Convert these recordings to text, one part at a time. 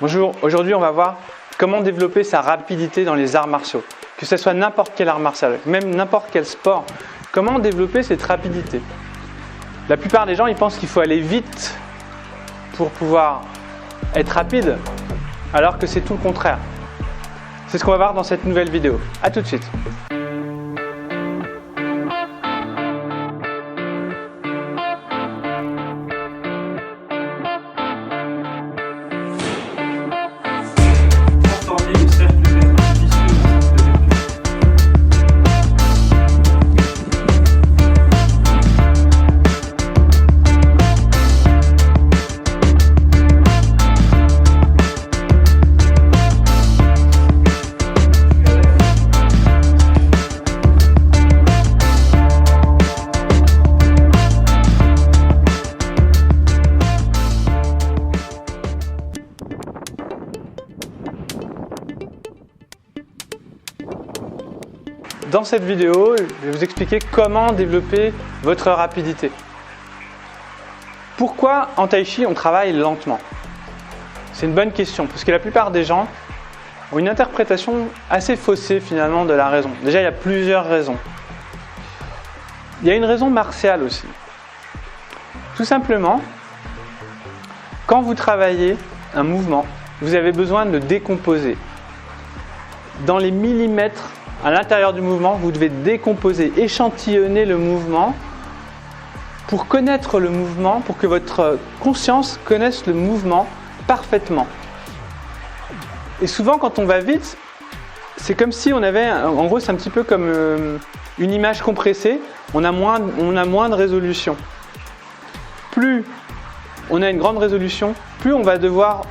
Bonjour, aujourd'hui on va voir comment développer sa rapidité dans les arts martiaux. Que ce soit n'importe quel art martial, même n'importe quel sport, comment développer cette rapidité. La plupart des gens ils pensent qu'il faut aller vite pour pouvoir être rapide, alors que c'est tout le contraire. C'est ce qu'on va voir dans cette nouvelle vidéo. A tout de suite. Dans cette vidéo, je vais vous expliquer comment développer votre rapidité. Pourquoi en Tai Chi on travaille lentement? C'est une bonne question, parce que la plupart des gens ont une interprétation assez faussée finalement de la raison. Déjà, il y a plusieurs raisons. Il y a une raison martiale aussi. Tout simplement, quand vous travaillez un mouvement, vous avez besoin de le décomposer. Dans les millimètres à l'intérieur du mouvement, vous devez décomposer, échantillonner le mouvement pour connaître le mouvement, pour que votre conscience connaisse le mouvement parfaitement. Et souvent, quand on va vite, c'est comme si on avait, en gros, c'est un petit peu comme une image compressée, on a moins de résolution. Plus on a une grande résolution, plus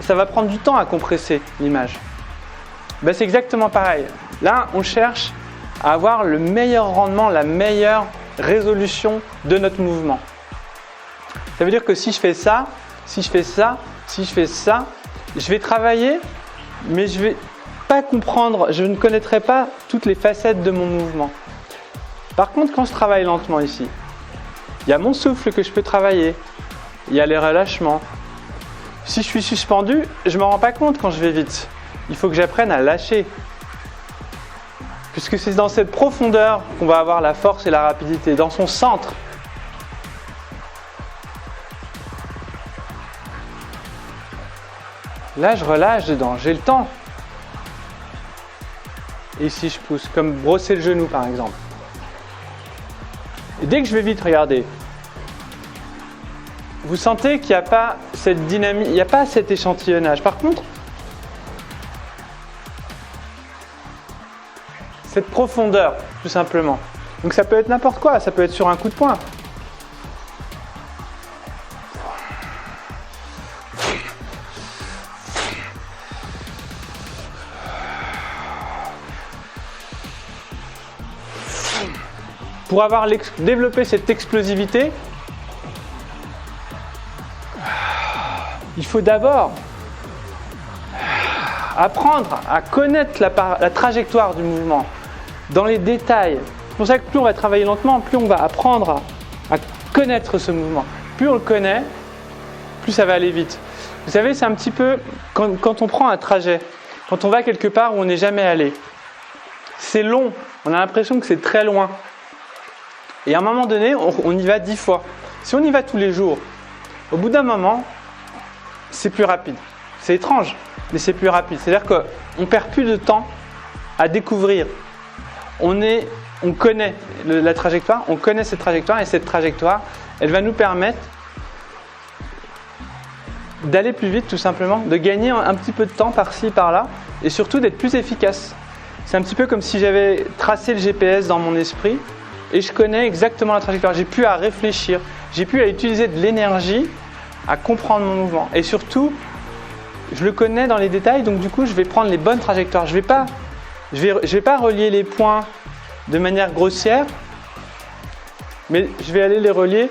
ça va prendre du temps à compresser l'image. Ben, c'est exactement pareil. Là, on cherche à avoir le meilleur rendement, la meilleure résolution de notre mouvement. Ça veut dire que si je fais ça, si je fais ça, si je fais ça, je vais travailler, mais je ne vais pas comprendre, je ne connaîtrai pas toutes les facettes de mon mouvement. Par contre, quand je travaille lentement ici, il y a mon souffle que je peux travailler, il y a les relâchements. Si je suis suspendu, je ne me rends pas compte quand je vais vite. Il faut que j'apprenne à lâcher. Puisque c'est dans cette profondeur qu'on va avoir la force et la rapidité, dans son centre. Là, je relâche dedans, j'ai le temps. Et ici, je pousse, comme brosser le genou par exemple. Et dès que je vais vite, regardez. Vous sentez qu'il n'y a pas cette dynamique, il n'y a pas cet échantillonnage. Par contre, cette profondeur, tout simplement. Donc ça peut être n'importe quoi, ça peut être sur un coup de poing. Pour avoir développé cette explosivité, il faut d'abord apprendre à connaître la trajectoire du mouvement dans les détails. C'est pour ça que plus on va travailler lentement, plus on va apprendre à connaître ce mouvement. Plus on le connaît, plus ça va aller vite. Vous savez, c'est un petit peu quand on prend un trajet, quand on va quelque part où on n'est jamais allé. C'est long, on a l'impression que c'est très loin. Et à un moment donné, on y va 10 fois. Si on y va tous les jours, au bout d'un moment, c'est plus rapide. C'est étrange, mais c'est plus rapide. C'est-à-dire qu'on ne perd plus de temps à découvrir. On connaît la trajectoire, on connaît cette trajectoire, et cette trajectoire, elle va nous permettre d'aller plus vite tout simplement, de gagner un petit peu de temps par-ci, par-là, et surtout d'être plus efficace. C'est un petit peu comme si j'avais tracé le GPS dans mon esprit, et je connais exactement la trajectoire. J'ai plus à réfléchir, j'ai plus à utiliser de l'énergie à comprendre mon mouvement. Et surtout, je le connais dans les détails, donc du coup, je vais prendre les bonnes trajectoires. Je vais pas relier les points de manière grossière, mais je vais aller les relier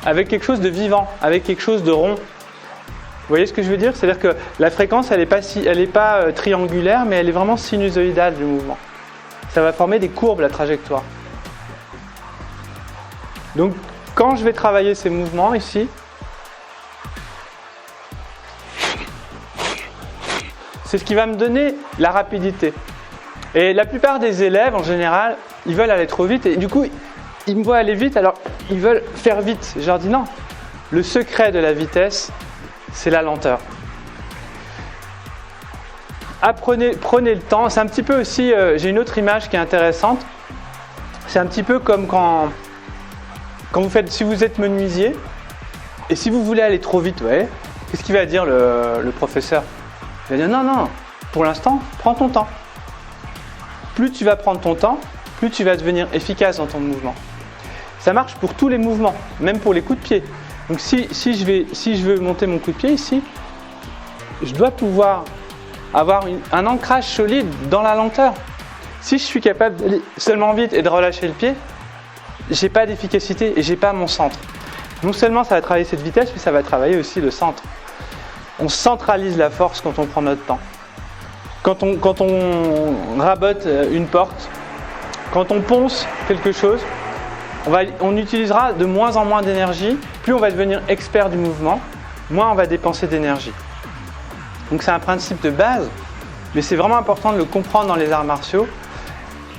avec quelque chose de vivant, avec quelque chose de rond. Vous voyez ce que je veux dire? C'est-à-dire que la fréquence, elle n'est pas triangulaire, mais elle est vraiment sinusoïdale du mouvement. Ça va former des courbes, la trajectoire. Donc, quand je vais travailler ces mouvements ici, c'est ce qui va me donner la rapidité. Et la plupart des élèves, en général, ils veulent aller trop vite et du coup, ils me voient aller vite, alors ils veulent faire vite. Je leur dis non, le secret de la vitesse, c'est la lenteur. Prenez le temps. C'est un petit peu aussi, j'ai une autre image qui est intéressante. C'est un petit peu comme quand vous faites, si vous êtes menuisier et si vous voulez aller trop vite, ouais, qu'est-ce qu'il va dire le professeur? Il va dire non, pour l'instant, prends ton temps. Plus tu vas prendre ton temps, plus tu vas devenir efficace dans ton mouvement. Ça marche pour tous les mouvements, même pour les coups de pied. Donc si je veux monter mon coup de pied ici, je dois pouvoir avoir un ancrage solide dans la lenteur. Si je suis capable d'aller seulement vite et de relâcher le pied, j'ai pas d'efficacité et j'ai pas mon centre. Non seulement ça va travailler cette vitesse, mais ça va travailler aussi le centre. On centralise la force quand on prend notre temps. Quand on rabote une porte, quand on ponce quelque chose, on utilisera de moins en moins d'énergie. Plus on va devenir expert du mouvement, moins on va dépenser d'énergie. Donc c'est un principe de base, mais c'est vraiment important de le comprendre dans les arts martiaux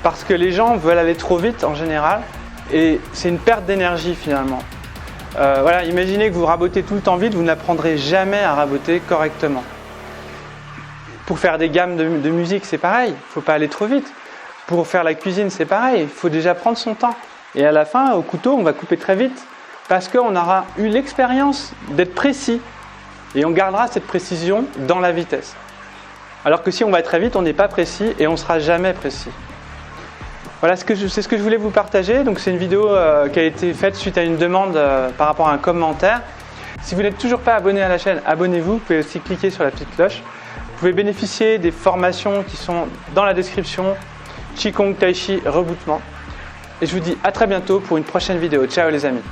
parce que les gens veulent aller trop vite en général et c'est une perte d'énergie finalement. Voilà, imaginez que vous rabotez tout le temps vite, vous n'apprendrez jamais à raboter correctement. Pour faire des gammes de musique, c'est pareil, il ne faut pas aller trop vite. Pour faire la cuisine, c'est pareil, il faut déjà prendre son temps. Et à la fin, au couteau, on va couper très vite parce qu'on aura eu l'expérience d'être précis et on gardera cette précision dans la vitesse. Alors que si on va très vite, on n'est pas précis et on ne sera jamais précis. Voilà, c'est ce que je voulais vous partager. Donc c'est une vidéo qui a été faite suite à une demande par rapport à un commentaire. Si vous n'êtes toujours pas abonné à la chaîne, abonnez-vous. Vous pouvez aussi cliquer sur la petite cloche. Vous pouvez bénéficier des formations qui sont dans la description. Qigong, Tai Chi, rebootement. Et je vous dis à très bientôt pour une prochaine vidéo. Ciao les amis.